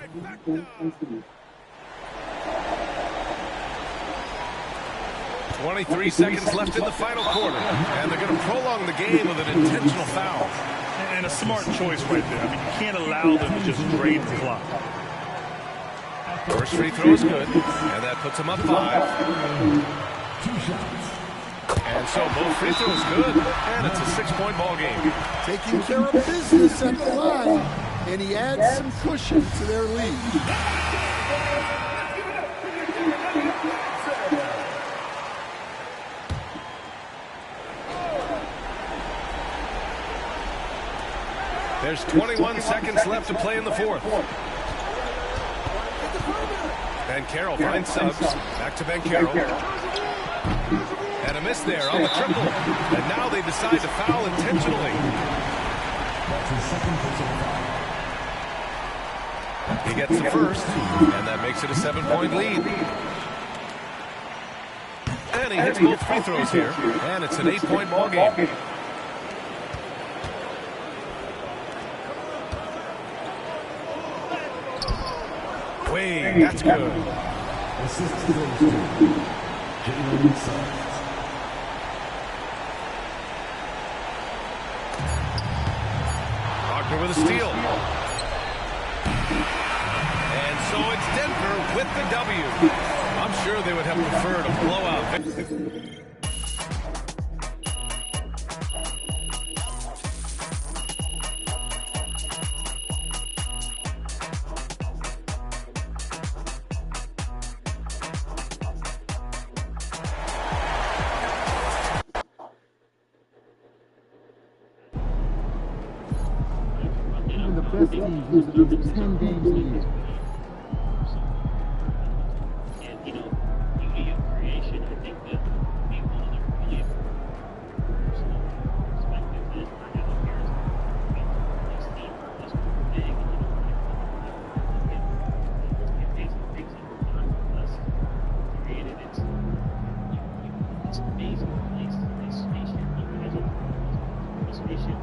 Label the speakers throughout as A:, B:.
A: .23 seconds left in the final quarter, and they're going to prolong the game with an intentional foul.
B: And a smart choice right there. I mean, you can't allow them to just drain the clock.
A: First free throw is good, and that puts them up 5. And so both free throws good, and it's a 6-point ball game.
C: Taking care of business at the line, and he adds some cushion to their lead.
A: There's 21 seconds left to play in the fourth. Banchero finds subs. Back to Banchero. And a miss there on the triple. And now they decide to foul intentionally. He gets the first, and that makes it a 7-point lead. And he hits both free throws here, and it's an 8-point ball game. Wait, that's good. Wagner with a steal. And so it's Denver with the W. I'm sure they would have preferred a blowout victory.
C: Best team who's 10 games lead.
D: And, you know, beauty of creation, I think that people that are really personal perspective that I have here is this team is big, and, you know, it makes things that were done with us created. It's an amazing place, this station. You guys are this station.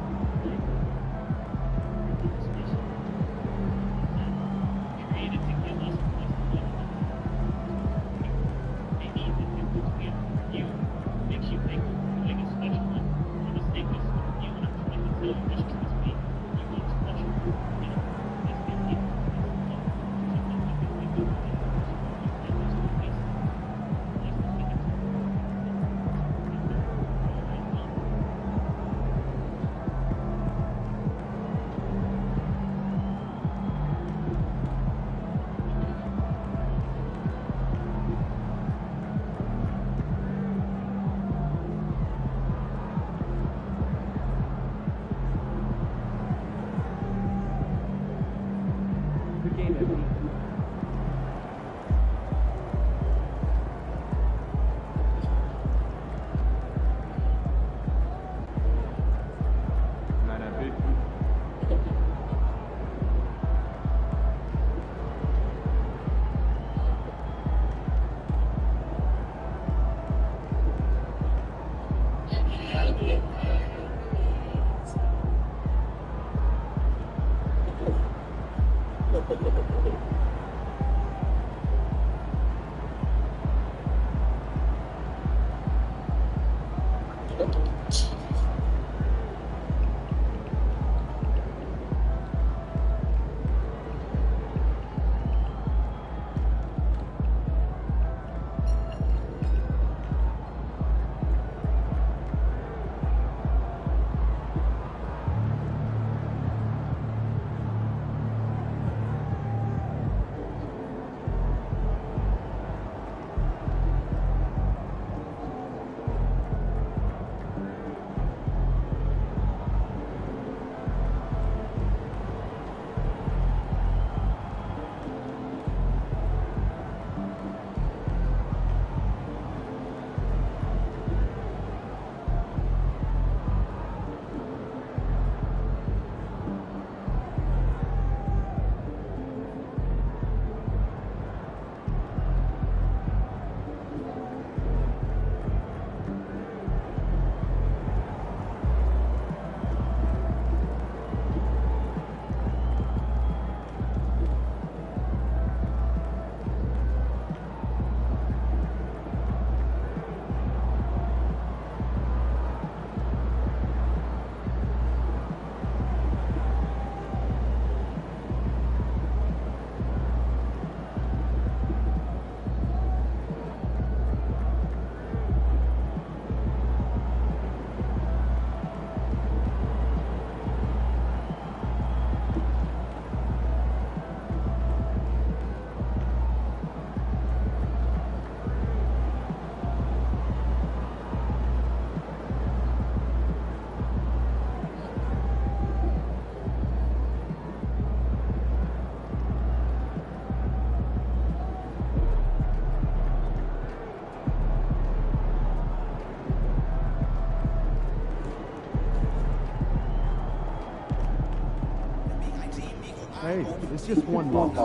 E: Hey, it's just one loss.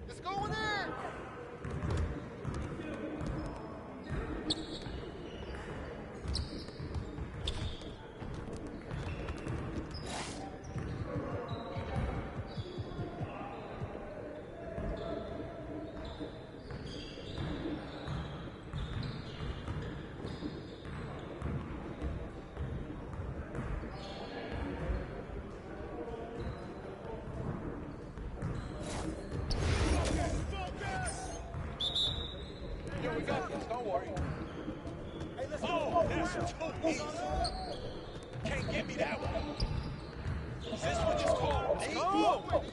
C: Let's go in there!
A: Oh, that's too easy. Can't give me that one. Is this what you call me? Oh,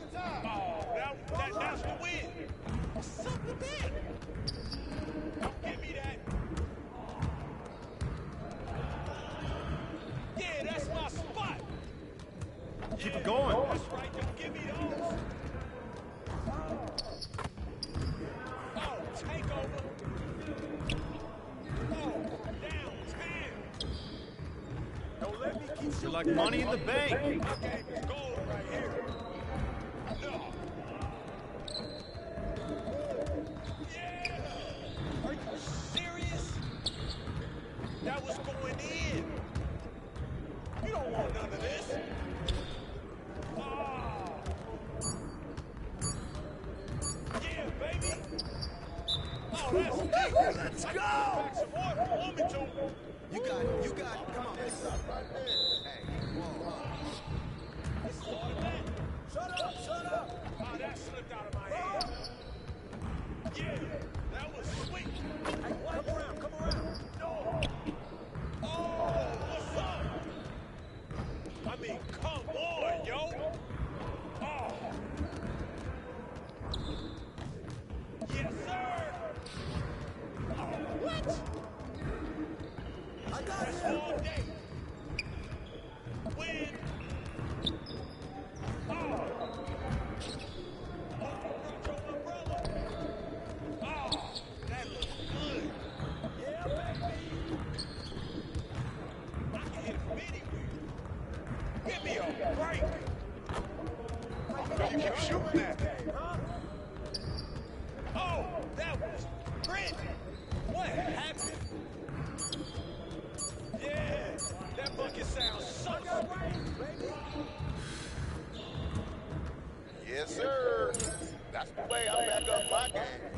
A: that's the win. Suck the dick. Don't give me that. Yeah, that's my spot.
B: Keep it going.
A: That's right, don't give me those. Oh, take over. Oh, down 10. Don't let me keep
B: You're like money in the bank.
A: my game is gold right here. No. Yeah. Are you serious? That was going in. You don't want none of this. Oh. Yeah, baby. Oh, that's deep. Let's go. Back some more if you want me to.
F: You got it. Come on, man. Hey, whoa.
A: This is automatic. Shut up. Oh, that slipped out of my hand. Yeah, that was sweet. Hey, come around. No. Oh, what's up? I mean, come on, yo. Oh. Yes, sir. Oh, what? I got That's all day. Win. Oh. Oh, that looks good. Yeah, baby. I can hit from anywhere. Give me a break. You keep shooting that. Huh? Oh, that was great. What happened? Yeah, that bucket sounds so sweet, baby.
F: Yes, sir. That's the way I back up my game.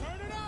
C: Turn it up!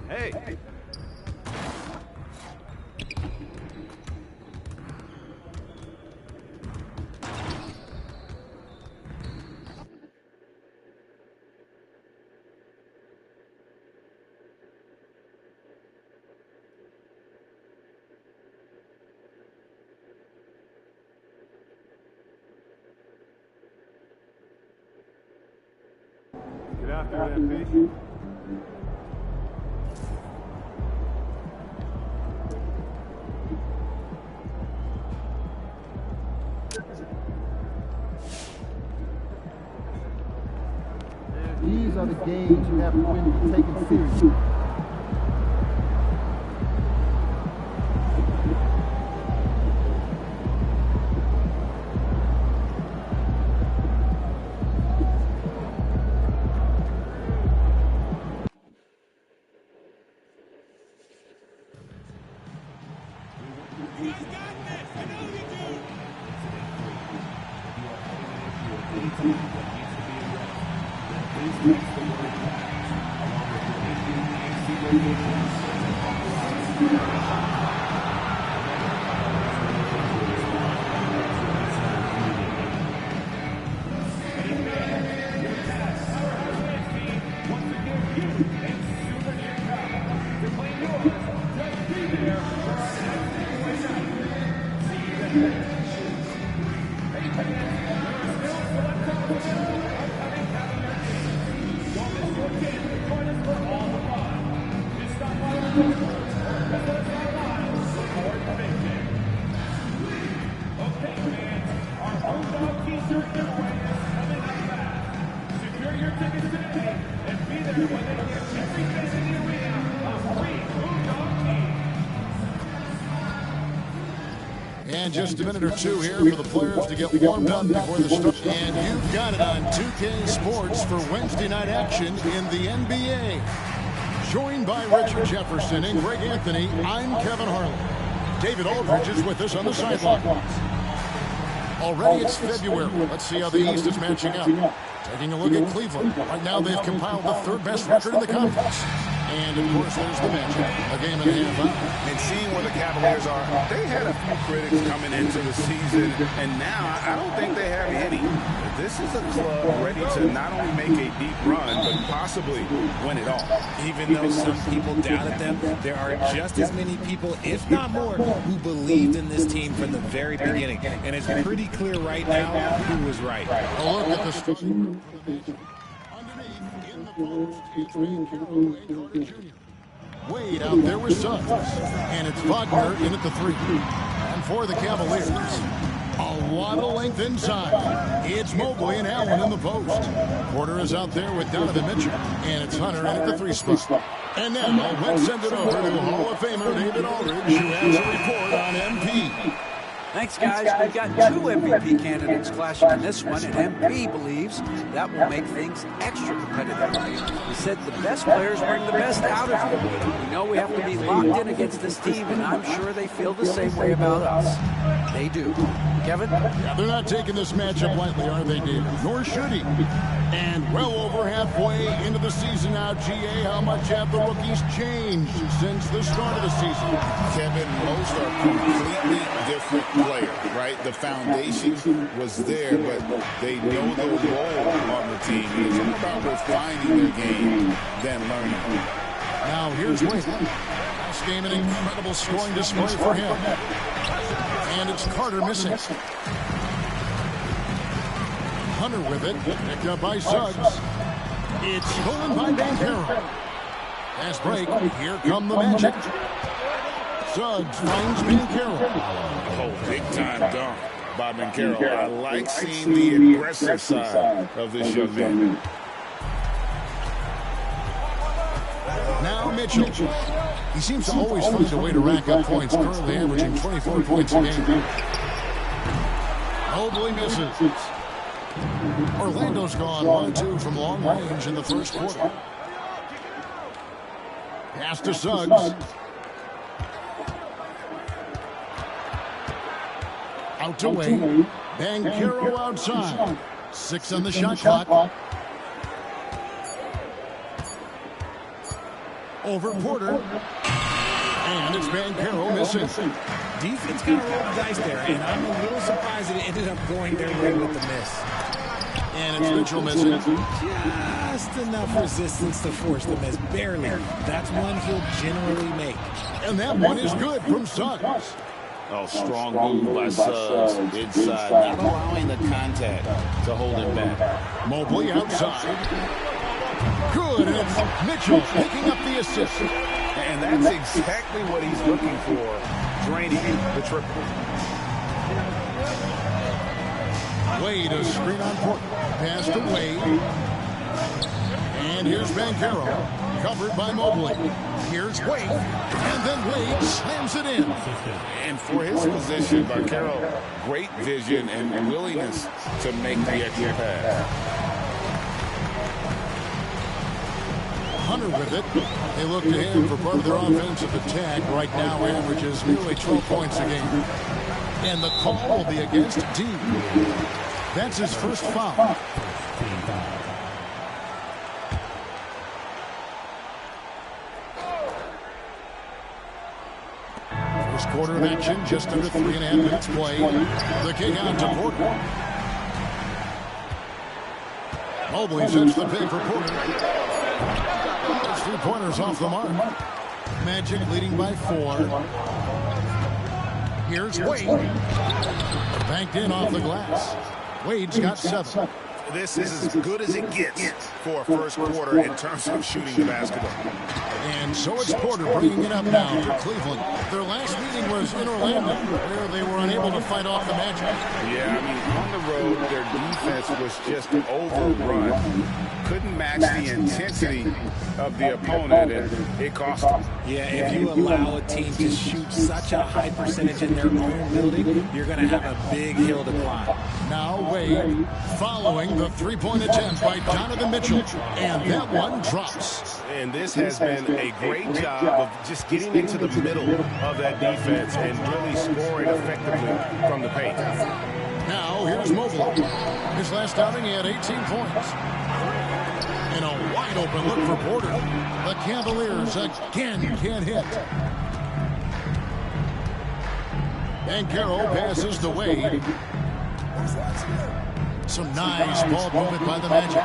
B: Hey.
G: after it, MP.
E: These are the games you have to win to be taken seriously.
C: And just a minute or two here for the players to get warmed up before the start. And you've got it on 2K Sports for Wednesday night action in the NBA. Joined by Richard Jefferson and Greg Anthony, I'm Kevin Harlan. David Aldridge is with us on the sidelines. Already it's February. Let's see how the East is matching up. Taking a look at Cleveland. Right now they've compiled the third best record in the conference. And, of course, there's the matchup. A game and a half out.
H: And seeing where the Cavaliers are, they had a few critics coming into the season, and now I don't think they have any. This is a club ready to not only make a deep run, but possibly win it all.
I: Even though some people doubted them, there are just as many people, if not more, who believed in this team from the very beginning. And it's pretty clear right now who was right.
C: A look at the starting. Wade out there with Suggs. And it's Wagner in at the 3. And for the Cavaliers, a lot of length inside. It's Mobley and Allen in the post. Porter is out there with Donovan Mitchell. And it's Hunter in at the 3 spot. And now let's send it over to Hall of Famer David Aldridge, who has a report on MP.
J: Thanks, guys. We've got 2 MVP candidates clashing in this one, and MP believes that will make things extra competitive. He said the best players bring the best out of you. We know we have to be locked in against this team, and I'm sure they feel the same way about us. They do. Kevin?
C: Yeah, they're not taking this matchup lightly, are they, David? Nor should he. And well over halfway into the season now, GA, how much have the rookies changed since the start of the season?
H: Kevin, most are completely different players, right? The foundation was there, but they know their role on the team. It's more about refining their game than learning.
C: Now here's Wade. Last game, an incredible scoring display for him. And it's Carter missing. Hunter with it, picked up by Suggs. It's stolen by Banchero. Fast break, here come the Magic. Suggs finds Banchero.
H: Oh, big time dunk by Banchero. I like seeing the aggressive side of this young man.
C: Now Mitchell. He seems to always find a way to rack up points, currently averaging 24 points a game. Mobley misses. Orlando's gone 1-2 from long range in the first quarter. Pass to Suggs. Out to Wade. Banchero outside. 6 on the shot clock. Over Porter. And it's Banchero missing.
I: Defense kind of rolled the dice there, and I'm a little surprised that it ended up going their way with the miss.
C: And it's Mitchell missing.
I: Just enough resistance to force the miss. Barely. That's one he'll generally make.
C: And that one is good from Suggs.
H: Oh, strong move by Suggs inside, not allowing the contact to hold him back.
C: Mobley outside. Good, and it's Mitchell picking up the assist.
G: And that's exactly what he's looking for, draining the triple.
C: Wade, a screen on Porter. Pass to Wade. And here's Banchero, covered by Mobley. Here's Wade, and then Wade slams it in.
H: And for his position, Banchero, great vision and willingness to make the extra pass.
C: Hunter with it. They look to him for part of their offensive attack. Right now averages nearly 12 points a game. And the call will be against D. That's his first foul. First quarter of action, just under 3.5 minutes play. The kick out to Porter. Mobley sets the pick for Porter. 3-pointers off the mark. Magic leading by 4. Here's Wade. Banked in off the glass. Wade's got 7.
G: This is as good as it gets for a first quarter in terms of shooting the basketball.
C: And so it's Porter bringing it up now for Cleveland. Their last meeting was in Orlando, where they were unable to fight off the Magic.
H: Yeah, I mean, on the road, their defense was just overrun. Couldn't match the intensity of the opponent, and it cost them.
I: Yeah, if you allow a team to shoot such a high percentage in their own building, you're going to have a big hill to climb.
C: Now Wade following the 3-point attempt by Donovan Mitchell, and that one drops.
G: And this has been a great job of just getting into the middle of that defense and really scoring effectively from the paint.
C: Now here's Mobley. His last outing he had 18 points. And a wide open look for Porter. The Cavaliers again can't hit. Banchero passes to Wade. Some nice ball movement by the Magic.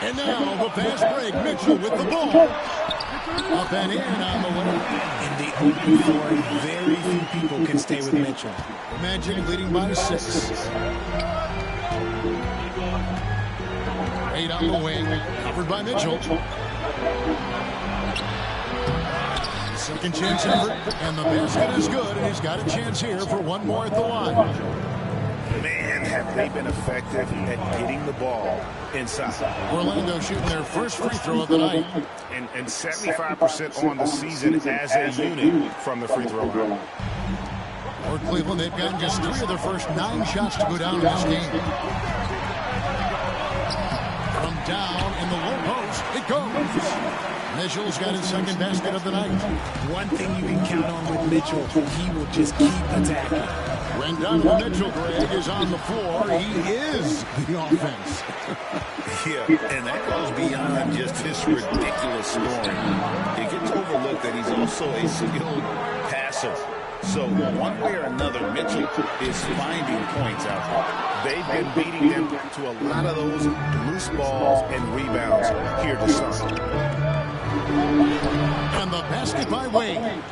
C: And now the fast break. Mitchell with the ball. Up and in on the way.
I: In the open floor, very few people can stay with Mitchell.
C: Magic leading by 6. 8 on the wing. Covered by Mitchell. Second chance effort. And the basket is good. And he's got a chance here for one more at the line.
G: Man, have they been effective at getting the ball inside.
C: Orlando shooting their first free throw of the night.
G: And 75% on the season as a unit from the free throw line.
C: For Cleveland, they've gotten just 3 of their first 9 shots to go down in this game. From down in the low post, it goes. Mitchell's got his second basket of the night.
I: One thing you can count on with Mitchell, he will just keep attacking.
C: When Donovan Mitchell, Greg, is on the floor, he is the offense.
G: Yeah, and that goes beyond just his ridiculous scoring. It gets overlooked that he's also a skilled passer. So one way or another, Mitchell is finding points out there. They've been beating them to a lot of those loose balls and rebounds here to start.
C: And the basket by Wade.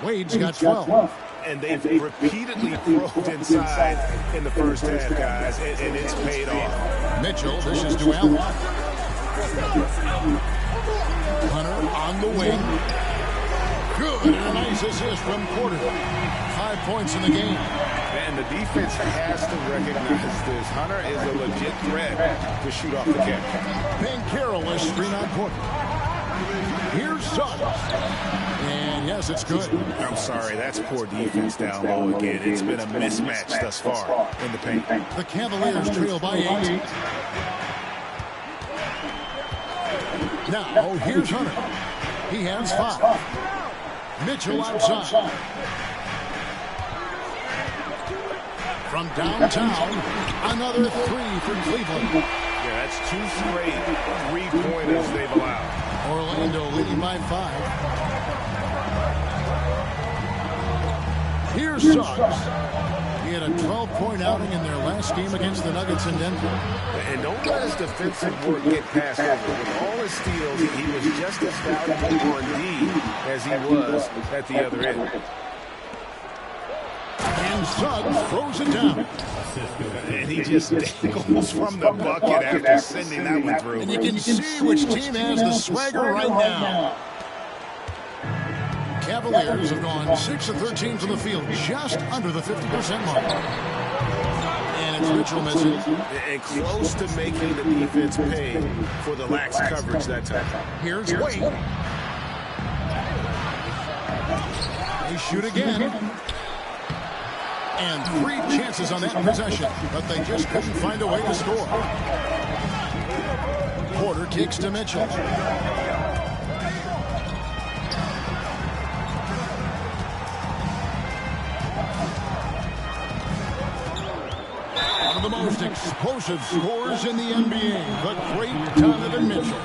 C: Wade's got 12.
G: And they've repeatedly probed inside in the first half, guys, and it's paid off.
C: Mitchell, this is to Allen. Hunter on the wing. Good, and a nice assist from Porter. 5 points in the game.
G: And the defense has to recognize this. Hunter is a legit threat to shoot off the catch.
C: Banchero is screen on Porter. Here's Suggs. And yes, it's good.
G: I'm sorry, that's poor defense down low again. It's been a mismatch thus far in the paint.
C: The Cavaliers trail by 8. Now, here's Hunter. He has 5. Mitchell outside. From downtown, another 3 for Cleveland.
G: Yeah, that's 2 straight 3-pointers they've allowed.
C: Orlando leading by 5. Here's Suggs. He had a 12-point outing in their last game against the Nuggets in Denver.
G: And don't let his defensive work get passed over. With all his steals, he was just as valuable on D as he was at the other end.
C: And And Suggs throws it down.
G: And he just dangles from the bucket after sending that one through.
C: And you can see which team has the swagger right now. Cavaliers have gone 6 of 13 from the field, just under the 50% mark. And it's Mitchell missing.
G: And close to making the defense pay for the lax coverage that time.
C: Here's Wade. They shoot again. And 3 chances on that possession, but they just couldn't find a way to score. Porter kicks to Mitchell. One of the most explosive scorers in the NBA, the great Donovan Mitchell.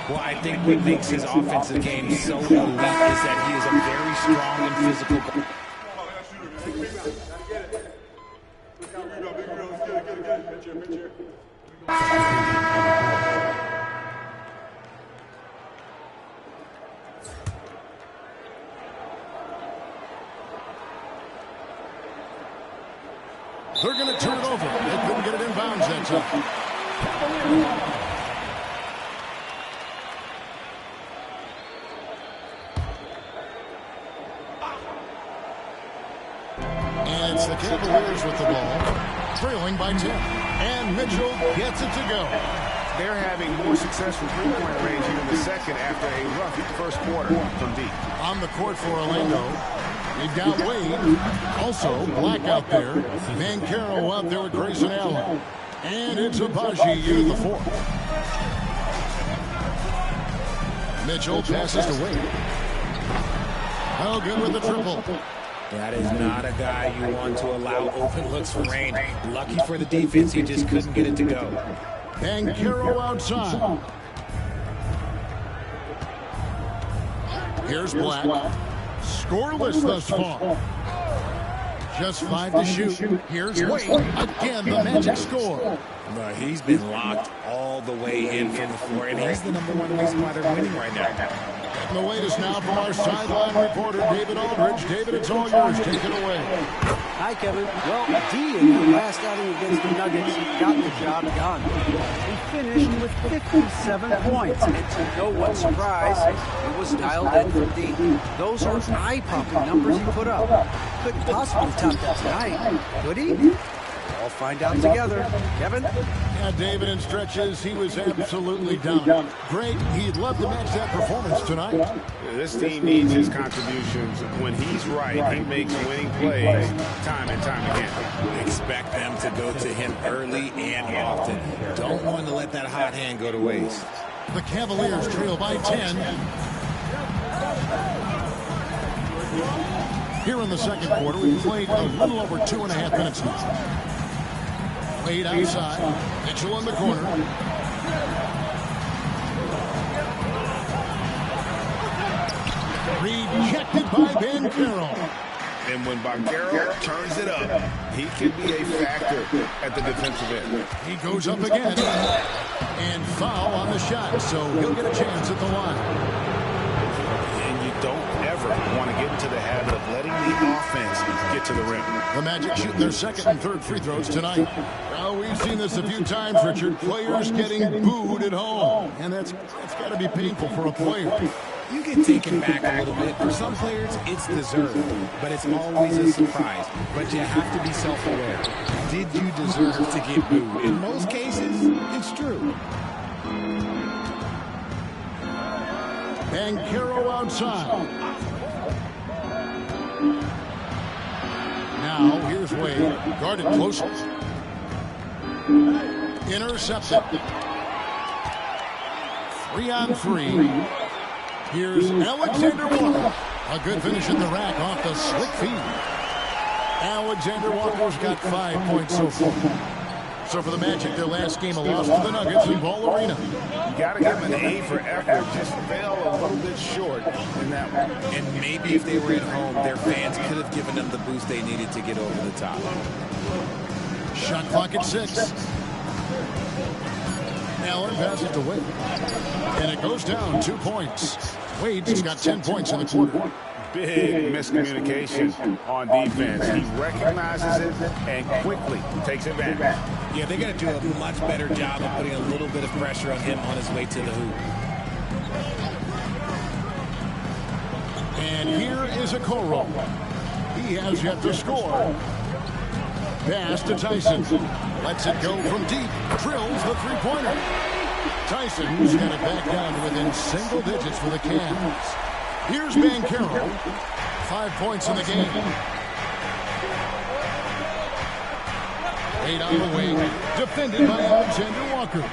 I: Well, I think what makes his offensive game so elite is that he is a very strong and physical player.
C: They're going to turn it over. They couldn't get it in bounds that time. And it's the Cavaliers with the ball, trailing by 10. And Mitchell gets it to go.
G: They're having more success from three-point range here in the second after a rough first quarter from deep.
C: On the court for Orlando, they've got Wade. Also, Black out there. Banchero out there with Grayson Allen. And it's Abaji in the fourth. Mitchell passes to Wade. Oh, good with the triple.
I: That is not a guy you want to allow open looks from range. Lucky for the defense, he just couldn't get it to go.
C: Banchero outside. Here's Black. Scoreless thus far. Just 5 to shoot. Here's Wade. Again, the Magic score.
I: He's been locked all the way in from the floor, and he's the #1 reason why they're winning right now.
C: And the latest now from our sideline reporter, David Aldridge. David, it's all yours. Take it away.
J: Hi, Kevin. Well, D in the last outing against the Nuggets got the job done. He finished with 57 points, and to no one's surprise, it was dialed in from D. Those are eye-popping numbers he put up. Couldn't possibly top that tonight, could he? I'll find out together. Kevin?
C: Yeah, David, in stretches, he was absolutely down. Great. He'd love to match that performance tonight.
G: This team needs his contributions. When he's right, he makes winning plays time and time again.
I: Expect them to go to him early and often. Don't want to let that hot hand go to waste.
C: The Cavaliers trail by 10. Here in the second quarter, we've played a little over 2.5 minutes now. Wade outside. Mitchell in the corner. Rejected by Banchero.
G: And when Banchero turns it up, he can be a factor at the defensive end.
C: He goes up again. And foul on the shot, so he'll get a chance at the line.
G: And you don't ever want to get into the habit of letting the offense get to the rim.
C: The Magic shooting their second and third free throws tonight. Well, we've seen this a few times, Richard. Players getting booed at home. And that's got to be painful for a player.
I: You get taken back a little bit. For some players, it's deserved, but it's always a surprise. But you have to be self-aware. Did you deserve to get booed? In most cases, it's true.
C: Banchero outside. Now, here's Wade. Guarded closely. Intercepted. 3-on-3. Here's Alexander Walker. A good finish in the rack off the slick feed. Alexander Walker's got 5 points so far. So for the Magic, their last game, a loss to the Nuggets in Ball Arena.
G: You got to give them an A for effort. Just fell a little bit short in that one.
I: And maybe if they were at home, their fans could have given them the boost they needed to get over the top.
C: Shot clock at 6. Allen passes to Wade. And it goes down 2 points. Wade's got 10 points in the quarter.
H: Big miscommunication on defense. He recognizes it and quickly takes it back.
I: Yeah, they got to do a much better job of putting a little bit of pressure on him on his way to the hoop.
C: And here is Okoro. He has yet to score. Pass to Tyson. Lets it go from deep. Drills the three-pointer. Tyson's got it back down to within single digits for the Cavs. Here's Banchero. 5 points in the game. 8 on the wing. Defended by Alexander Walker.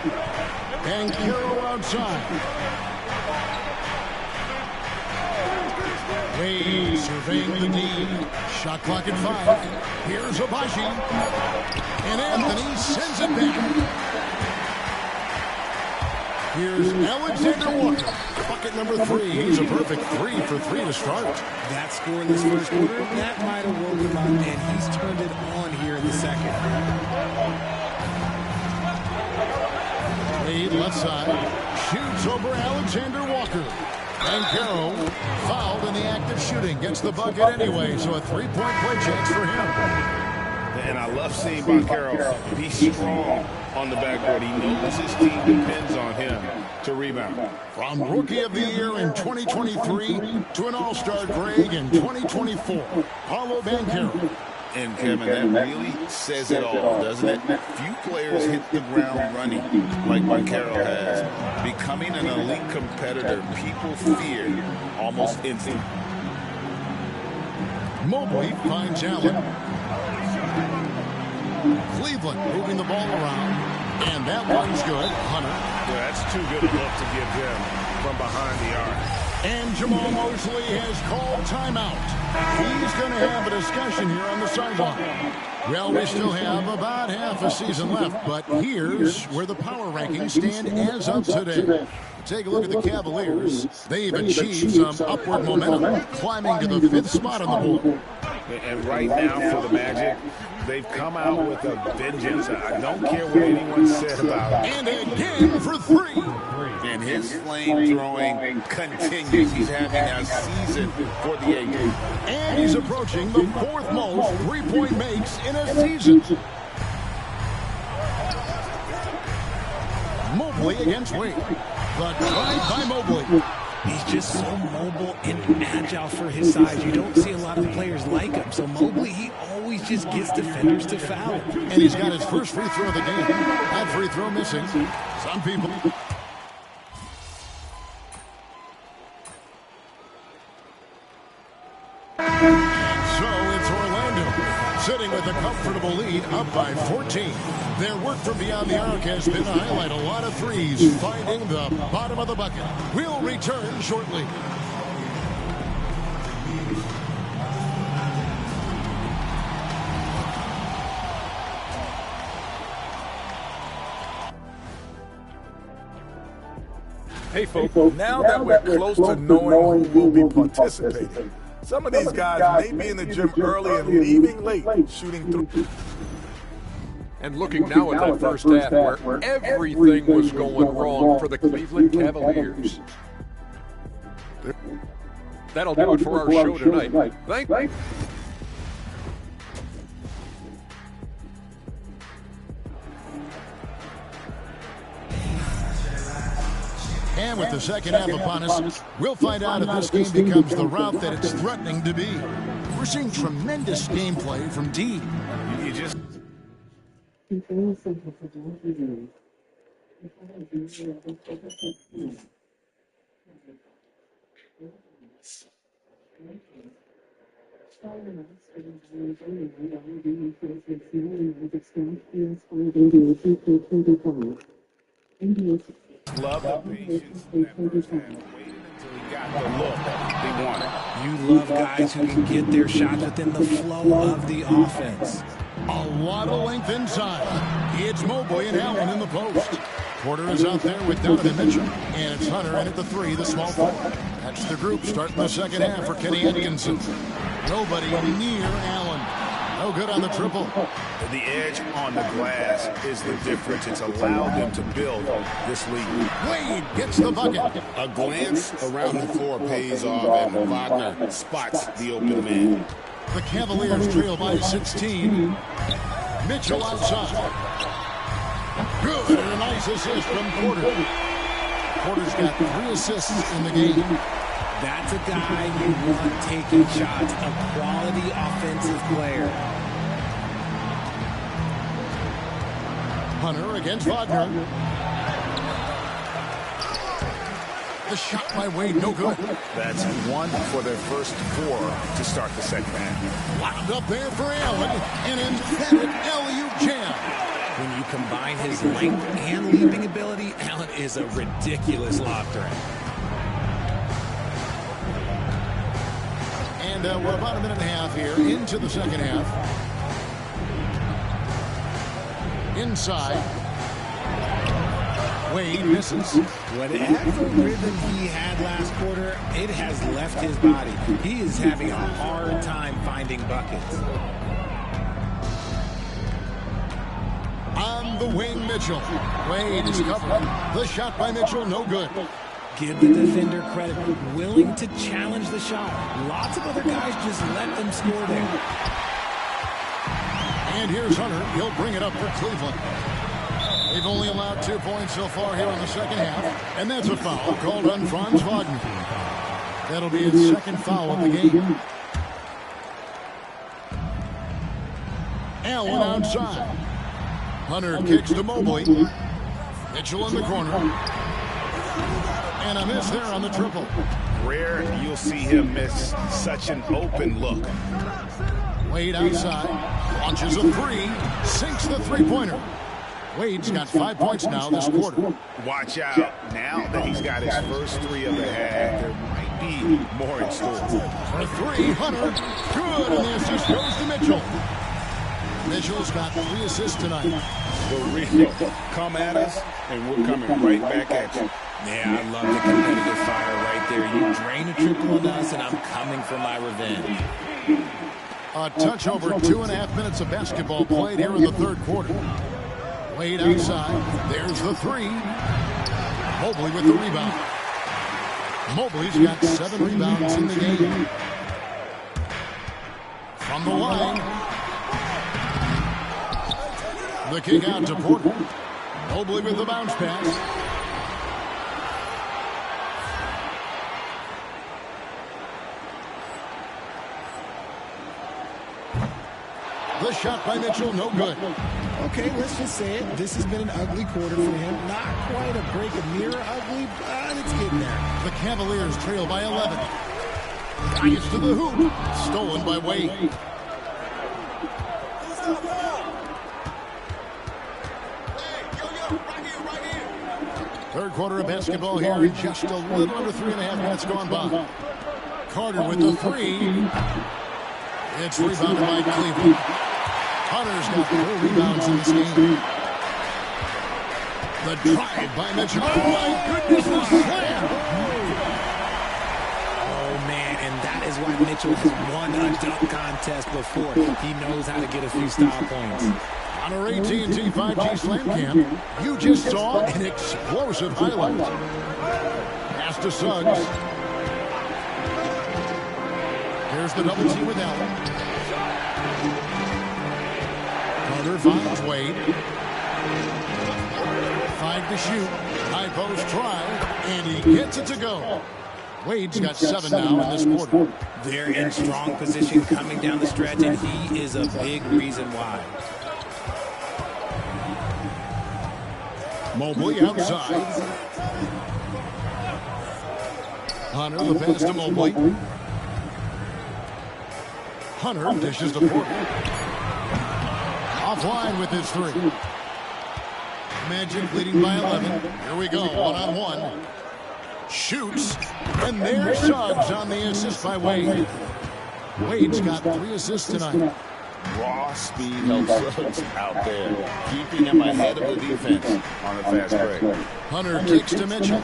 C: Banchero outside. Wade surveying the D. Shot clock at 5. Here's Abaji. And Anthony sends it back. Here's Alexander Walker. Bucket number 3. He's a perfect 3 for 3 to start.
I: That score in this first quarter, that might have woken him up, and he's turned it on here in the second.
C: Wade left side. Shoots over Alexander Walker. Banchero fouled in the act of shooting. Gets the bucket anyway, so a 3-point play chance for him.
H: And I love seeing Banchero be strong on the backboard. He knows his team depends on him to rebound.
C: From Rookie of the Year in 2023 to an All-Star Greg in 2024, Paolo Banchero.
H: And Kevin, that really says it all, doesn't it? Few players hit the ground running like Banchero has. Becoming an elite competitor, people fear almost instantly.
C: Mobley finds Allen. Cleveland moving the ball around. And that one's good. Hunter.
B: Yeah, that's too good a look to give them from behind the arc.
C: And Jamal Mosley has called timeout. He's going to have a discussion here on the sideline. Well, we still have about half a season left, but here's where the power rankings stand as of today. Take a look at the Cavaliers. They've achieved some upward momentum, climbing to the 5th spot on the board.
H: And right now for the Magic, they've come out with a vengeance. I don't care what anyone said about it.
C: And again for 3.
H: And his flame throwing continues. He's having a season for the ages.
C: And he's approaching the 4th most 3-point makes in a season. Mobley against Wade. The drive by Mobley.
I: He's just so mobile and agile for his size. You don't see a lot of players like him. So Mobley, he always just gets defenders to foul.
C: And he's got his first free throw of the game. That free throw missing. Some people... Sitting with a comfortable lead, up by 14. Their work from beyond the arc has been to highlight a lot of threes, finding the bottom of the bucket. We'll return shortly.
A: Hey, folks, now that we're close to knowing who will be participating, some of these guys may be in the gym early and leaving late, shooting through.
K: And looking now at that first half where everything was going wrong for the Cleveland Cavaliers. That'll do it for our show tonight. Thank you.
C: And with the second half upon us, we'll find out if this game becomes the route that it's threatening to be. We're seeing tremendous gameplay from D.
H: You just... Love the patience in that first half. Waited until he got the look they wanted.
I: You love guys who can get their shots within the flow of the offense.
C: A lot of length inside. It's Mobley and Allen in the post. Porter is out there with Donovan Mitchell. And it's Hunter in at the 3, the small forward. That's the group starting the second half for Kenny Atkinson. Nobody near Allen. No good on the triple.
G: The edge on the glass is the difference. It's allowed them to build this lead.
C: Wade gets the bucket.
H: A glance around the floor pays off, and Wagner spots the open man.
C: The Cavaliers trail by 16. Mitchell outside. Good, and a nice assist from Porter. Porter's got 3 assists in the game.
I: That's a guy you want taking shots, a quality offensive player.
C: Hunter against Wagner. The shot by Wade, no good.
G: That's 1 for their first 4 to start the second half.
C: Wound up there for Allen. An emphatic alley-oop jam.
I: When you combine his length and leaping ability, Allen is a ridiculous lob threat.
C: And we're about a minute and a half here into the second half. Inside. Wade misses.
I: Whatever rhythm he had last quarter, it has left his body. He is having a hard time finding buckets.
C: On the wing, Mitchell. Wade is covered. The shot by Mitchell, no good.
I: Give the defender credit, willing to challenge the shot. Lots of other guys just let them score there.
C: And here's Hunter. He'll bring it up for Cleveland. They've only allowed 2 points so far here in the second half. And that's a foul called on Franz Wagner. That'll be his second foul of the game. Allen outside. Hunter kicks to Mobley. Mitchell in the corner. And a miss there on the triple.
G: Rare you'll see him miss such an open look.
C: Wade outside. Launches a 3. Sinks the three-pointer. Wade's got 5 points now this quarter.
G: Watch out. Now that he's got his first 3 of the half, there might be more in store.
C: For 3, Hunter. Good, and the assist goes to Mitchell. Mitchell's got 3 assists tonight.
H: For real. Come at us, and we're coming right back at you.
I: Yeah, I love the competitive fire right there. You drain a triple on us, and I'm coming for my revenge.
C: A touch over 2.5 minutes of basketball played here in the third quarter. Wade outside. There's the 3. Mobley with the rebound. Mobley's got 7 rebounds in the game. From the line. The kick out to Porter. Mobley with the bounce pass. The shot by Mitchell, no good.
I: Okay, let's just say it. This has been an ugly quarter for him. Not quite a break of mirror ugly, but it's getting there.
C: The Cavaliers trail by 11. Gets to the hoop. Stolen by Wade. Third quarter of basketball here in just a little under 3.5 minutes gone by. Carter with the 3. It's rebounded by Cleveland. Hunter's got 4 rebounds in this game. The drive by Mitchell. Oh, my goodness, the slam.
I: Oh, man, and that is why Mitchell has won a dunk contest before. He knows how to get a few style points.
C: On our AT&T 5G Slam Cam, you just saw an explosive highlight. Pass to Suggs. There's the double team with Allen. Carter finds Wade. 5 to shoot. High post try, and he gets it to go. Wade's got 7 now in this quarter.
I: They're in strong position coming down the stretch, and he is a big reason why.
C: Mobley outside. Hunter, the pass to Mobley. Hunter dishes to Porter. Offline with his 3. Magic leading by 11. Here we go, one-on-1. Shoots, and there's Suggs on the assist by Wade. Wade's got 3 assists tonight.
G: Raw speed helps Suggs out there, keeping him ahead of the defense on a fast break.
C: Hunter kicks to Mitchell.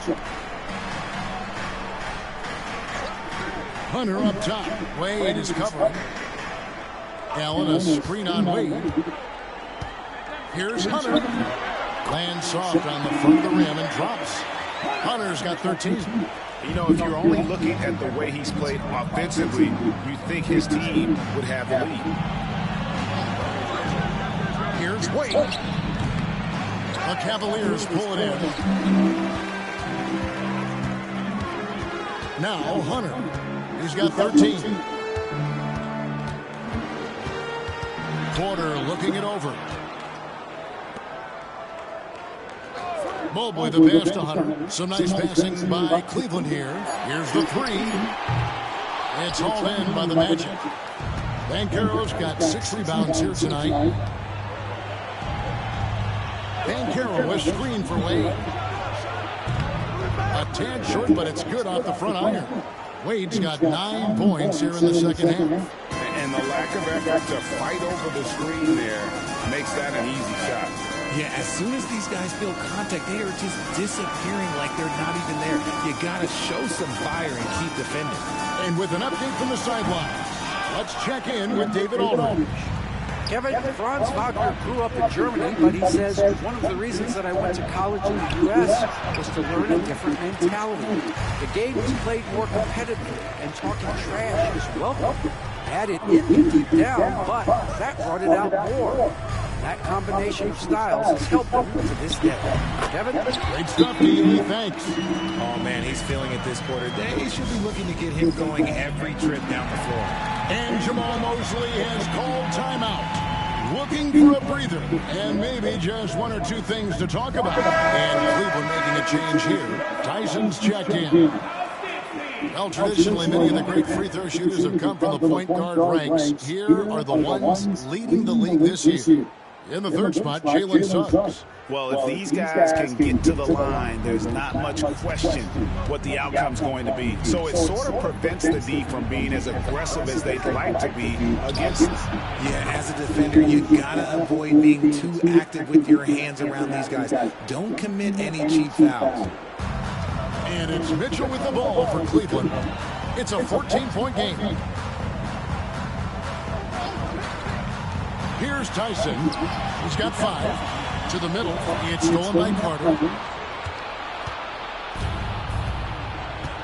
C: Hunter up top. Wade is covering. Allen, a screen on Wade. Here's Hunter. Lands soft on the front of the rim and drops. Hunter's got 13.
H: You know, if you're only looking at the way he's played offensively, you think his team would have the lead.
C: Here's Wade. The Cavaliers pull it in. Now Hunter. He's got 13. Porter looking it over. Mobley the pass to Hunter. Some nice passing by Cleveland here. Here's the three. It's hauled in by the Magic. Banchero's got 6 rebounds here tonight. Banchero a screen for Wade. A tad short, but it's good off the front iron. Wade's got 9 points here in the second half.
H: And the lack of effort to fight over the screen there makes that an easy shot.
I: Yeah, as soon as these guys feel contact, they are just disappearing like they're not even there. You got to show some fire and keep defending.
C: And with an update from the sideline, let's check in with David Aldridge.
J: Kevin, Franz Wagner grew up in Germany, but he says one of the reasons that I went to college in the U.S. was to learn a different mentality. The game was played more competitively, and talking trash is welcome. Had it in me deep down, but that brought it out more. That combination of styles has helped him to this day. Kevin?
C: Great stuff, D.A. Thanks.
I: Oh, man, he's feeling it this quarter. They should be looking to get him going every trip down the floor.
C: And Jamal Mosley has called timeout. Looking for a breather and maybe just 1 or 2 things to talk about. And Cleveland making a change here. Tyson's checked in. Well, traditionally, many of the great free throw shooters have come from the point guard ranks. Here are the ones leading the league this year. In the third spot, Jalen Suggs.
H: Well, if these guys can get to the line, there's not much question what the outcome's going to be. So it sort of prevents the D from being as aggressive as they'd like to be against them.
I: Yeah, as a defender, you got to avoid being too active with your hands around these guys. Don't commit any cheap fouls.
C: And it's Mitchell with the ball for Cleveland. It's a 14-point game. Here's Tyson. He's got 5. To the middle. It's stolen by Carter.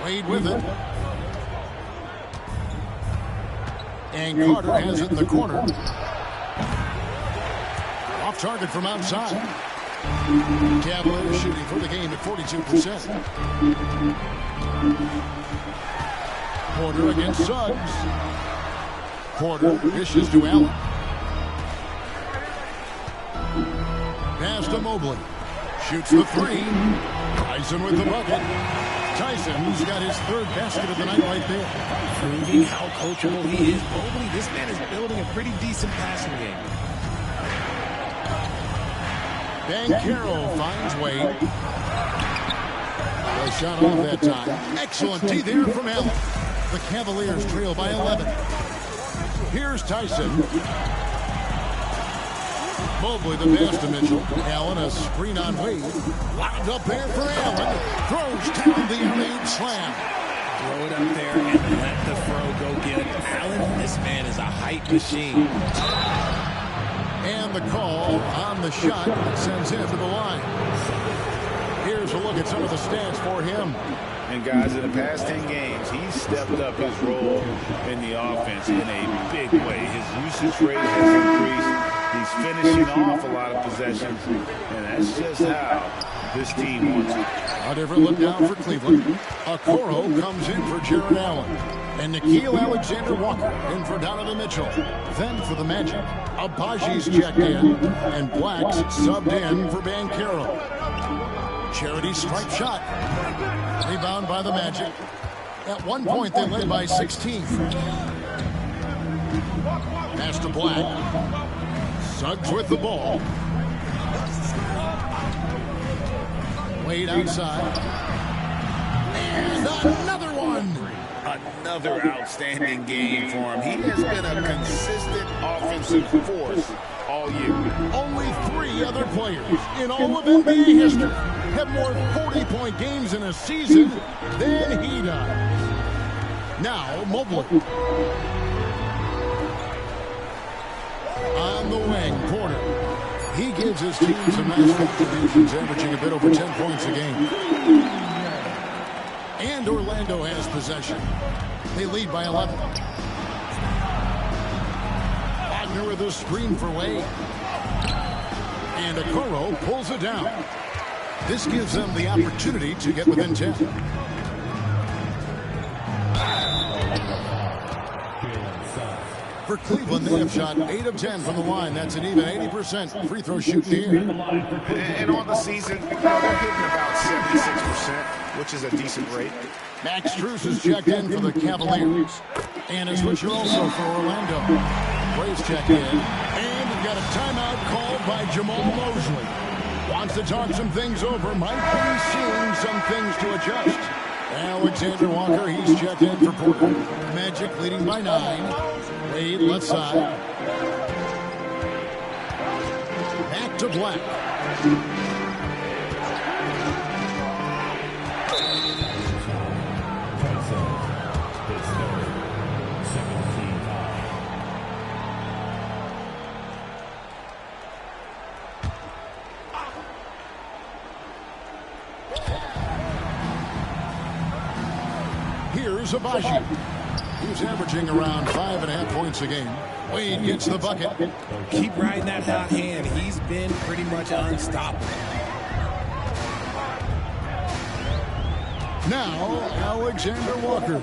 C: Wade with it. And Carter has it in the corner. Off target from outside. Cavaliers shooting for the game at 42%. Porter against Suggs. Porter dishes to Allen. Pass to Mobley. Shoots the 3. Tyson with the bucket. Tyson's got his 3rd basket of the night right there.
I: Proving how coachable he is. Mobley, this man is building a pretty decent passing game.
C: Banchero finds Wade. A shot off that time. Excellent D there from Allen. The Cavaliers trail by 11. Here's Tyson. Mobley the pass to Mitchell. Allen a screen on Wade. Lined up there for Allen. Throws down the alley-oop slam.
I: Throw it up there and let the throw go get it. Allen, this man is a height machine.
C: And the call on the shot sends him to the line. Here's a look at some of the stats for him.
H: And guys, in the past 10 games, he's stepped up his role in the offense in a big way. His usage rate has increased. He's finishing off a lot of possessions, and that's just how this team wants it.
C: A different look now for Cleveland. Okoro comes in for Jared Allen. And Nickeil Alexander-Walker in for Donovan Mitchell. Then for the Magic, Abaji's checked in, and Black's subbed in for Banchero. Charity stripe shot. Rebound by the Magic. At one point, they led by 16. Pass to Black. Suggs with the ball. Wade outside. And another one.
H: Another outstanding game for him. He has been a consistent offensive force all year.
C: Only 3 other players in all of NBA history have more 40-point games in a season than he does. Now, Mobley. He gives his team some nice contributions, averaging a bit over 10 points a game. And Orlando has possession. They lead by 11. Wagner with a screen for Wade. And Okoro pulls it down. This gives them the opportunity to get within 10. For Cleveland, they have shot 8 of 10 from the line. That's an even 80% free throw shooting here.
F: And on the season, they're hitting about 76%, which is a decent rate.
C: Max Strus is checked in for the Cavaliers. And a switcher also for Orlando. Braves checked in. And we've got a timeout called by Jamal Mosley. Wants to talk some things over. Might be seeing some things to adjust. Alexander Walker, he's checked in for Portland. Magic leading by 9. Wade left side. Back to Black. Here's Abaji. He's averaging around 5.5 points a game. Wade gets the bucket.
I: Keep riding that hot hand. He's been pretty much unstoppable.
C: Now, Alexander Walker.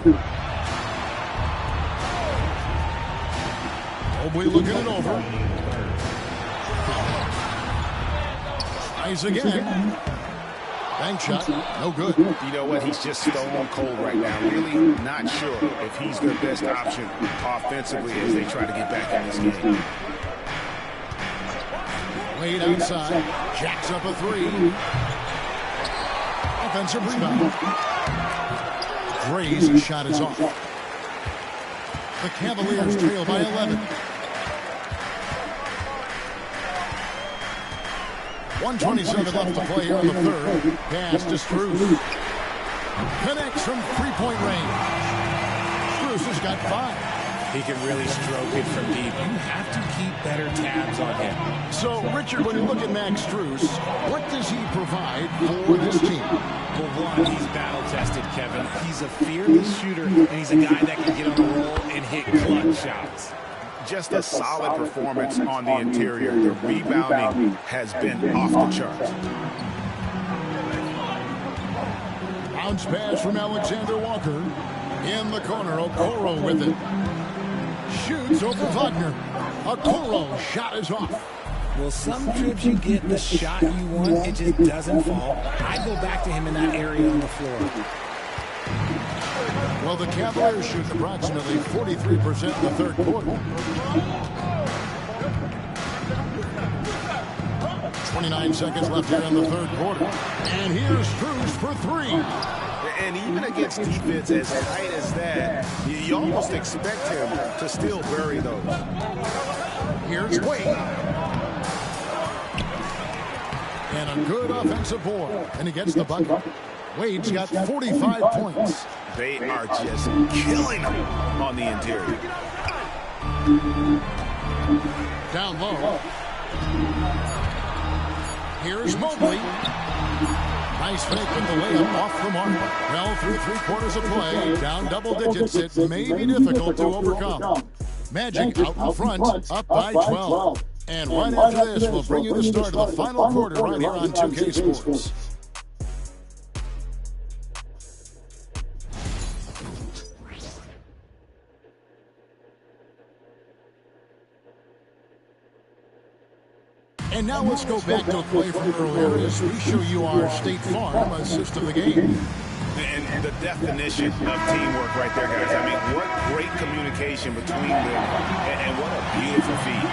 C: Mobley looking it over. Tries again. Bank shot, no good.
F: You know what? He's just stone cold right now. Really not sure if he's their best option offensively as they try to get back in this game.
C: Wade outside, jacks up a 3. Offensive rebound. Gray's shot is off. The Cavaliers trail by 11. 1:27 left to play here in the third. Pass to Strus. Connects from three-point range. Strus has got 5.
I: He can really stroke it from deep. You have to keep better tabs on him.
C: So, Richard, when you look at Max Strus, what does he provide for this team?
I: Well, one, he's battle-tested, Kevin. He's a fearless shooter, and he's a guy that can get on the roll and hit clutch shots.
F: Just a solid performance on the interior. The rebounding has been off the charts.
C: Bounce pass from Alexander Walker. In the corner, Okoro with it. Shoots over Wagner. Okoro, shot is off.
I: Well, some trips you get the shot you want, it just doesn't fall. I go back to him in that area on the floor.
C: Well, the Cavaliers shoot approximately 43% in the third quarter. 29 seconds left here in the third quarter. And here's Strus for 3.
F: And even against defense as tight as that, you almost expect him to still bury those.
C: Here's Wade. And a good offensive board. And he gets the bucket. Wade's got 45 points.
F: They are just killing him on the interior.
C: Down low. Here's Mobley. Nice fake with the layup off the mark. Well, through 3/4 of play, down double digits, it may be difficult to overcome. Magic out in front, up by 12. And right after this, we'll bring you the start of the final quarter right here on 2K Sports. And now let's go back to a play from earlier as we show you our State Farm assist of the game.
F: And the definition of teamwork right there, guys. I mean, what great communication between them, and what a beautiful feat.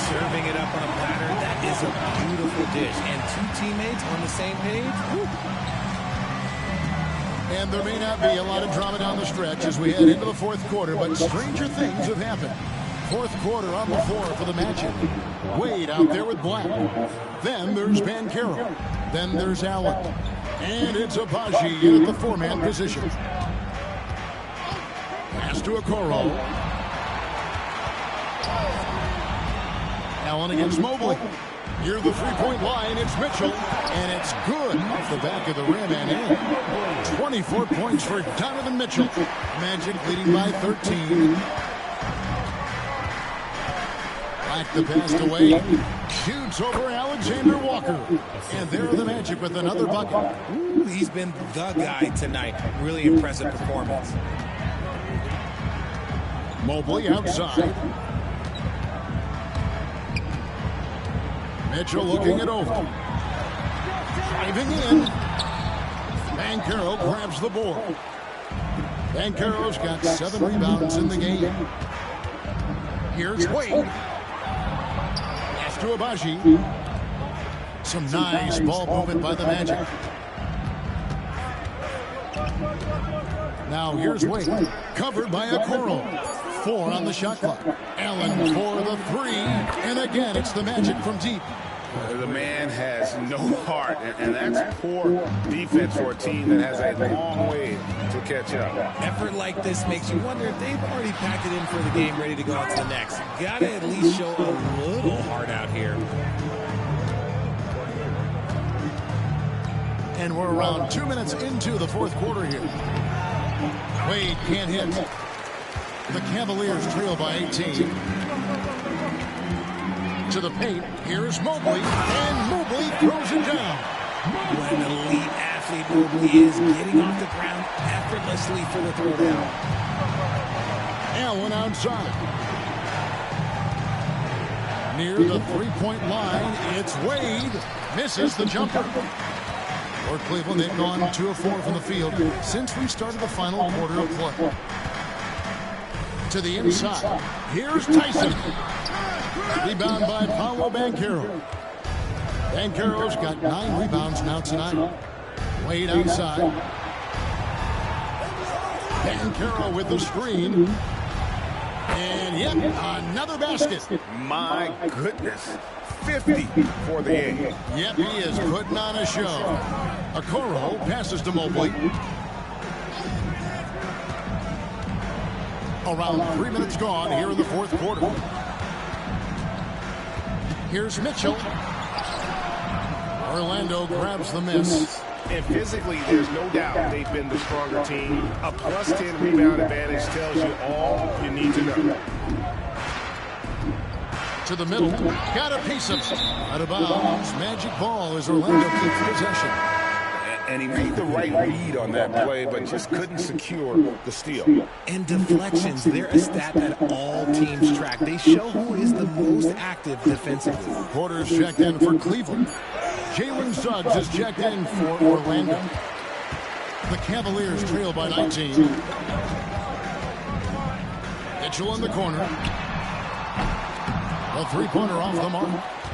I: Serving it up on a platter, that is a beautiful dish. And 2 teammates on the same page. Woo.
C: And there may not be a lot of drama down the stretch as we head into the fourth quarter, but stranger things have happened. Fourth quarter on the floor for the Magic. Wade out there with Black. Then there's Banchero. Then there's Allen. And it's Abaji in at the 4-man position. Pass to Okoro. Allen against Mobley. Near the three-point line, it's Mitchell, and it's good off the back of the rim and in. 24 points for Donovan Mitchell. Magic leading by 13. Black the pass away. Shoots over Alexander Walker. And there are the Magic with another bucket.
I: Ooh, he's been the guy tonight. Really impressive performance.
C: Mobley outside. Mitchell looking it over. Driving in. Banchero grabs the board. Banchero's got 7 rebounds in the game. Here's Wade. Pass to Abaji. Some nice ball movement by the Magic. Now here's Wade. Covered by Okoro. 4 on the shot clock. Allen for the 3. And again, it's the Magic from deep.
F: The man has no heart, and that's poor defense for a team that has a long way to catch up.
I: Effort like this makes you wonder if they've already packed it in for the game, ready to go on to the next. Gotta at least show a little heart out here.
C: And we're around 2 minutes into the fourth quarter here. Wade can't hit. The Cavaliers trail by 18. To the paint, here's Mobley, and Mobley throws it down.
I: What an elite athlete Mobley is, getting off the ground effortlessly for the throwdown.
C: Allen outside. Near the three-point line, it's Wade. Misses the jumper. For Cleveland, they've gone 2 of 4 from the field since we started the final quarter of play. To the inside, here's Tyson. Rebound by Paolo Banchero. Banchero's got 9 rebounds now tonight. Wade outside. Banchero with the screen. And yep, another basket.
F: My goodness. 50 for the A.
C: Yep, he is putting on a show. Okoro passes to Mobley. Around 3 minutes gone here in the fourth quarter. Here's Mitchell. Orlando grabs the miss.
F: And physically, there's no doubt they've been the stronger team. A +10 rebound advantage tells you all you need to know.
C: To the middle. Got a piece of it. Out of bounds. Magic ball as Orlando keeps possession.
F: And he made the right read on that play, but just couldn't secure the steal.
I: And deflections, they're a stat that all teams track. They show who is the most active defensively.
C: Porter's checked in for Cleveland. Jalen Suggs is checked in for Orlando. The Cavaliers trail by 19. Mitchell in the corner. A three-pointer off the mark.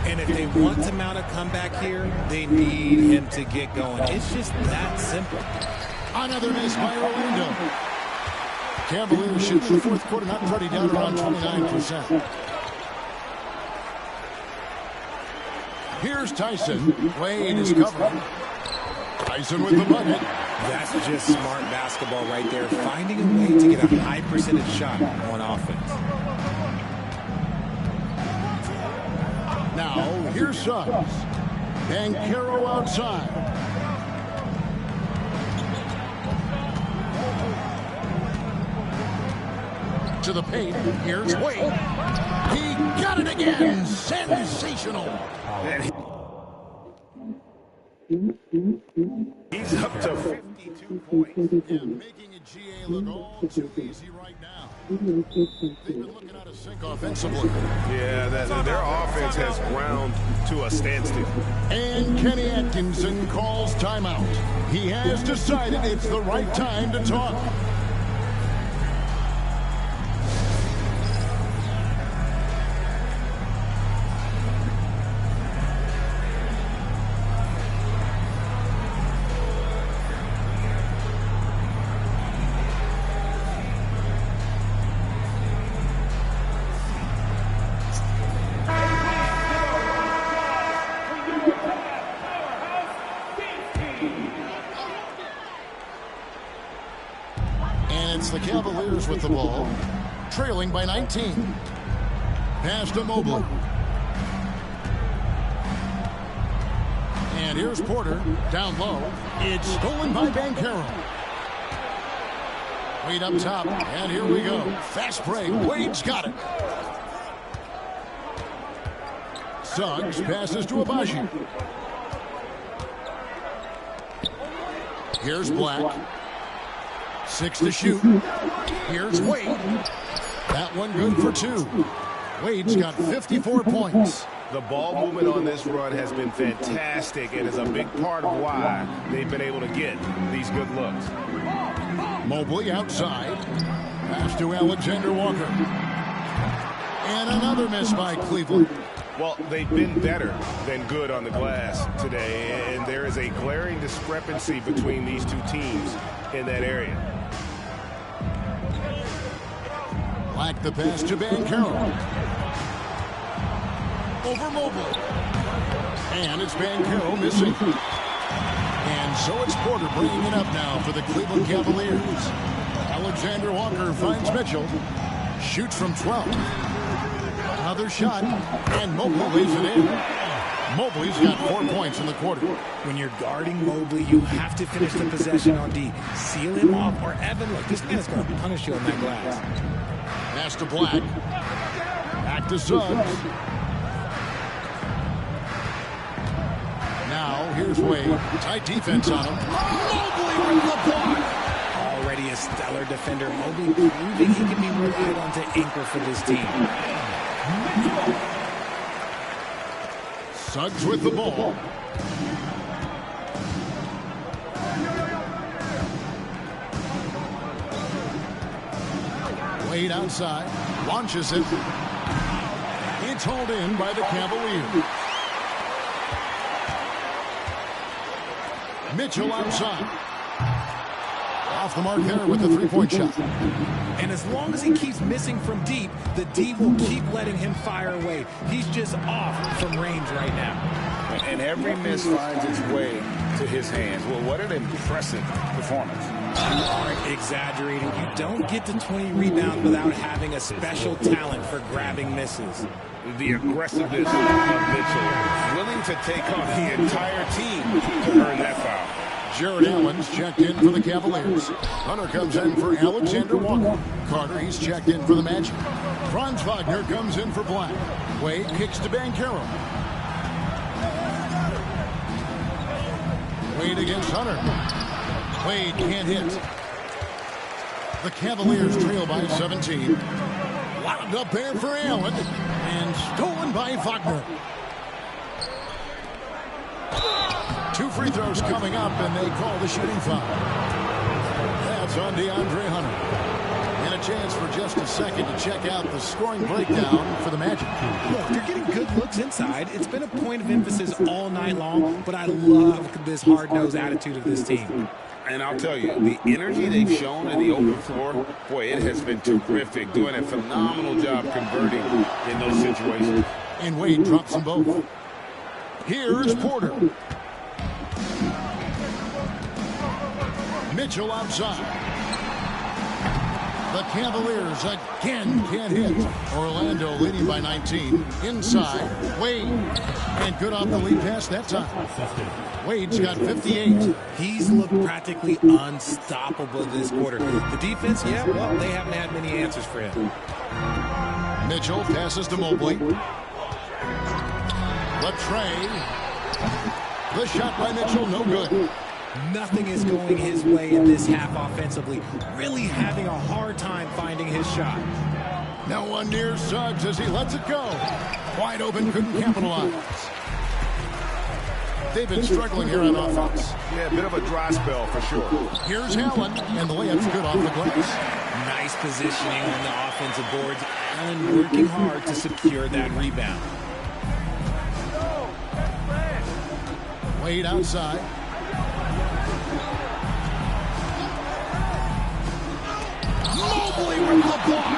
I: And if they want to mount a comeback here, they need him to get going. It's just that simple.
C: Another miss by Orlando. Cavaliers shoots the fourth quarter not pretty, down around 29%. Here's Tyson. Wade is covering. Tyson with the bucket.
I: That's just smart basketball right there. Finding a way to get a high percentage shot on offense.
C: Now, here's Suggs. Banchero outside. To the paint. Here's Wade. He got it again. Sensational.
F: He's up to 52 points.
C: And making a GA look all too easy right now. They've been looking out of sync offensively.
F: Yeah, their offense has ground to a standstill.
C: And Kenny Atkinson calls timeout. He has decided it's the right time to talk. The Cavaliers with the ball, trailing by 19. Pass to Mobley. And here's Porter, down low. It's stolen by Banchero. Wade up top, and here we go. Fast break, Wade's got it. Suggs passes to Abaji. Here's Black. 6 to shoot. Here's Wade. That one good for 2. Wade's got 54 points.
F: The ball movement on this run has been fantastic and is a big part of why they've been able to get these good looks.
C: Mobley outside. Pass to Alexander Walker. And another miss by Cleveland.
F: Well, they've been better than good on the glass today, and there is a glaring discrepancy between these two teams in that area.
C: Black the pass to Banchero. Over Mobley. And it's Banchero missing. And so it's Porter bringing it up now for the Cleveland Cavaliers. Alexander Walker finds Mitchell. Shoots from 12. Another shot. And Mobley lays it in. Mobley's got 4 points in the quarter.
I: When you're guarding Mobley, you have to finish the possession on D. Seal him off, or Evan, look, this man is going to punish you on that glass.
C: Pass to Black. Back to Suggs. Now, here's Wade. Tight defense on him. Mobley with the block.
I: Already a stellar defender. Mobley proving he can be relied on to anchor for this team.
C: Suggs with the ball. Wade outside. Launches it. It's hauled in by the Cavaliers. Mitchell outside. Off the mark there with the three-point shot.
I: And as long as he keeps missing from deep, the D will keep letting him fire away. He's just off from range right now.
G: And every miss finds its way to his hands. Well, what an impressive performance.
I: You aren't exaggerating. You don't get to 20 rebounds without having a special talent for grabbing misses.
F: The aggressiveness of Mitchell, willing to take on the entire team to earn that foul.
C: Jared Allen's checked in for the Cavaliers. Hunter comes in for Alexander Walker. Carter, he's checked in for the Magic. Franz Wagner comes in for Black. Wade kicks to Banchero. Wade against Hunter. Wade can't hit. The Cavaliers trail by 17. Wound up there for Allen. And stolen by Wagner. 2 free throws coming up, and they call the shooting foul. That's on DeAndre Hunter. And a chance for just a second to check out the scoring breakdown for the Magic.
I: Look, they're getting good looks inside. It's been a point of emphasis all night long, but I love this hard-nosed attitude of this team.
F: And I'll tell you, the energy they've shown in the open floor, boy, it has been terrific. Doing a phenomenal job converting in those situations.
C: And Wade drops them both. Here's Porter. Mitchell outside. The Cavaliers again can't hit. Orlando leading by 19. Inside, Wade. And good off the lead pass that time. Wade's got 58.
I: He's looked practically unstoppable this quarter. The defense, yeah, well, they haven't had many answers for him.
C: Mitchell passes to Mobley. Latrey. The shot by Mitchell, no good.
I: Nothing is going his way in this half offensively. Really having a hard time finding his shot.
C: No one near Suggs as he lets it go. Wide open, couldn't capitalize. They've been struggling here on offense.
F: Yeah, a bit of a dry spell for sure.
C: Here's Allen, and the layup's good off the glass.
I: Nice positioning on the offensive boards. Allen working hard to secure that rebound.
C: Wade outside. Mobley with the block.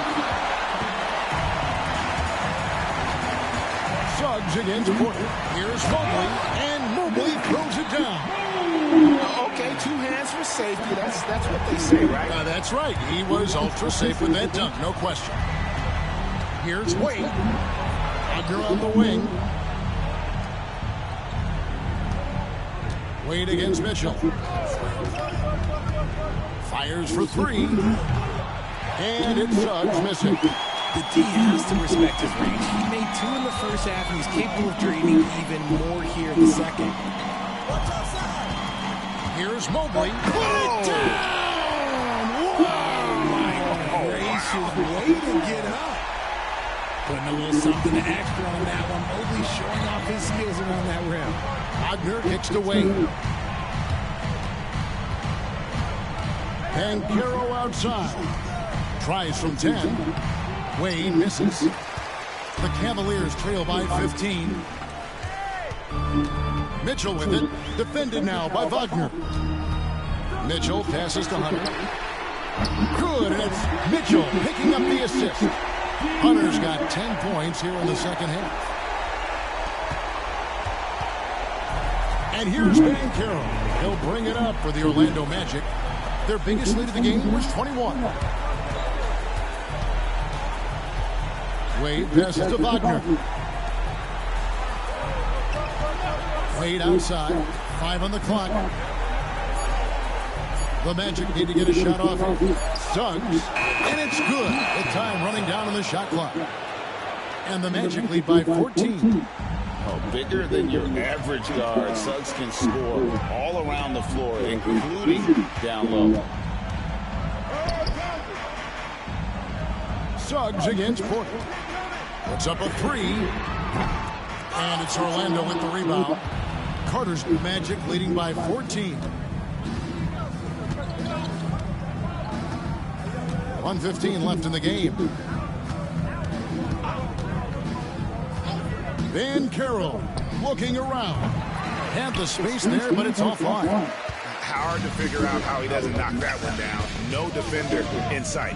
C: Suggs against Porter. Here's Mobley, and Mobley throws it down.
F: Okay, 2 hands for safety. That's what they say, right?
C: That's right. He was ultra safe with that dunk, no question. Here's Wade. Wagner on the wing. Wade against Mitchell. Fires for three. And it's Suggs missing.
I: The D has to respect his range. He made 2 in the first half, and he's capable of draining even more here in the second.
C: Here's Mobley. Put it down! Whoa!
I: My gracious, way to get up. Putting a little something extra on that one. Mobley showing off his skills around that rim.
C: Wagner kicks to Wade. And Caro outside. Tries from 10. Wade misses. The Cavaliers trail by 15. Mitchell with it. Defended now by Wagner. Mitchell passes to Hunter. Good, and it's Mitchell picking up the assist. Hunter's got 10 points here in the second half. And here's Banchero. He'll bring it up for the Orlando Magic. Their biggest lead of the game was 21. Wade passes to Wagner. Wade outside. 5 on the clock. The Magic need to get a shot off. Suggs. And it's good. The time running down on the shot clock. And the Magic lead by 14.
G: Oh, bigger than your average guard, Suggs can score all around the floor, including down low.
C: Suggs against Porter. Puts up a 3. And it's Orlando with the rebound. Carter's Magic leading by 14. 1:15 left in the game. Banchero looking around. Had the space there, but it's offline.
F: Hard to figure out how he doesn't knock that one down. No defender in sight.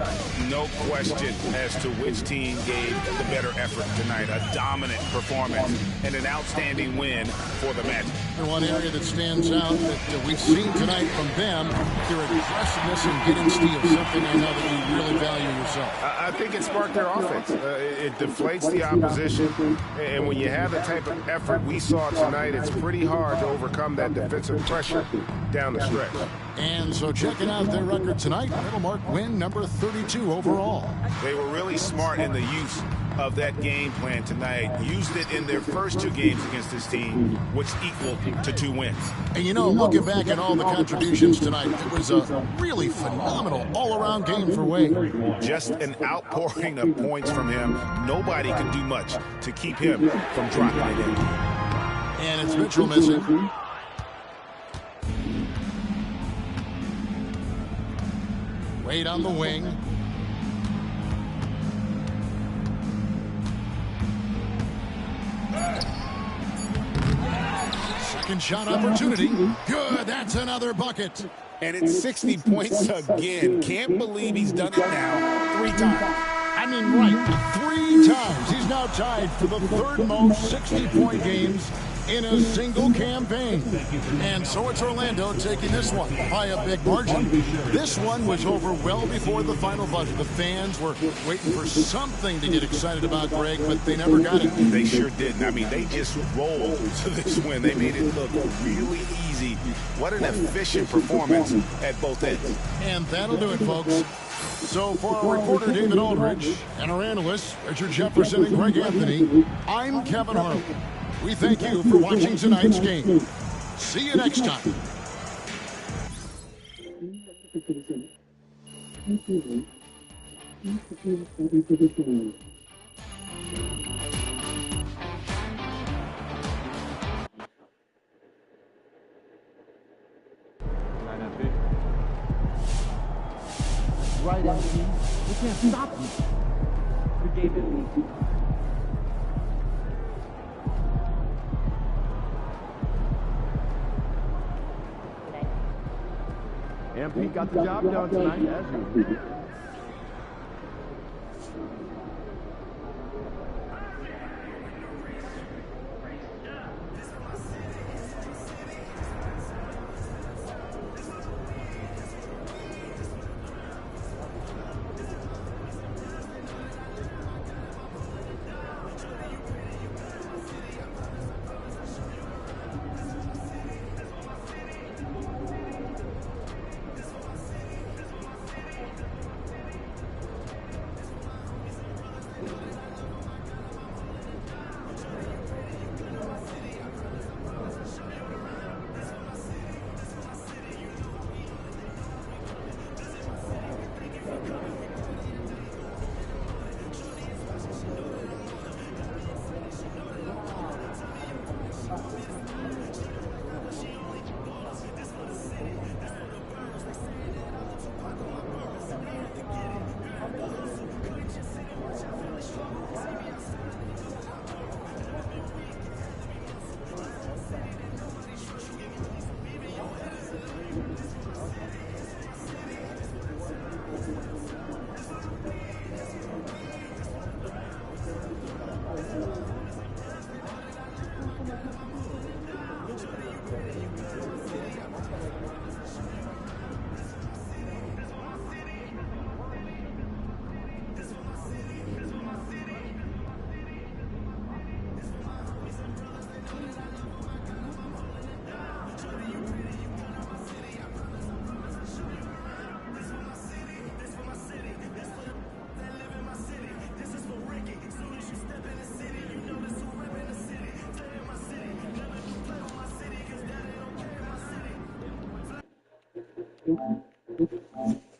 F: No question as to which team gave the better effort tonight. A dominant performance and an outstanding win for the Magic.
C: And one area that stands out that we've seen tonight from them, their aggressiveness in getting steals, something I know that you really value yourself.
F: I think it sparked their offense. It deflates the opposition, and when you have the type of effort we saw tonight, it's pretty hard to overcome that defensive pressure down the stretch.
C: And so checking out their record tonight, that'll mark win number 32 overall.
F: They were really smart in the use of that game plan tonight. Used it in their first 2 games against this team, which equaled to 2 wins.
C: And you know, looking back at all the contributions tonight, it was a really phenomenal all-around game for Wade.
F: Just an outpouring of points from him. Nobody can do much to keep him from dropping it in.
C: And it's Mitchell missing. Wade on the wing. Second shot opportunity. Good, that's another bucket.
F: And it's 60 points again. Can't believe he's done it now 3 times.
C: I mean, right, 3 times. He's now tied for the 3rd most 60-point games in a single campaign. And so it's Orlando taking this one by a big margin. This one was over well before the final buzzer. The fans were waiting for something to get excited about, Greg, but they never got it.
F: They sure didn't. I mean, they just rolled to this win. They made it look really easy. What an efficient performance at both ends.
C: And that'll do it, folks. So for our reporter, David Aldridge, and our analysts, Richard Jefferson and Greg Anthony, I'm Kevin Harlan. We thank you for watching tonight's game. See you next time.
E: Right, MP. We can't stop him. We gave it. MP got the job done tonight, as usual. Thank you.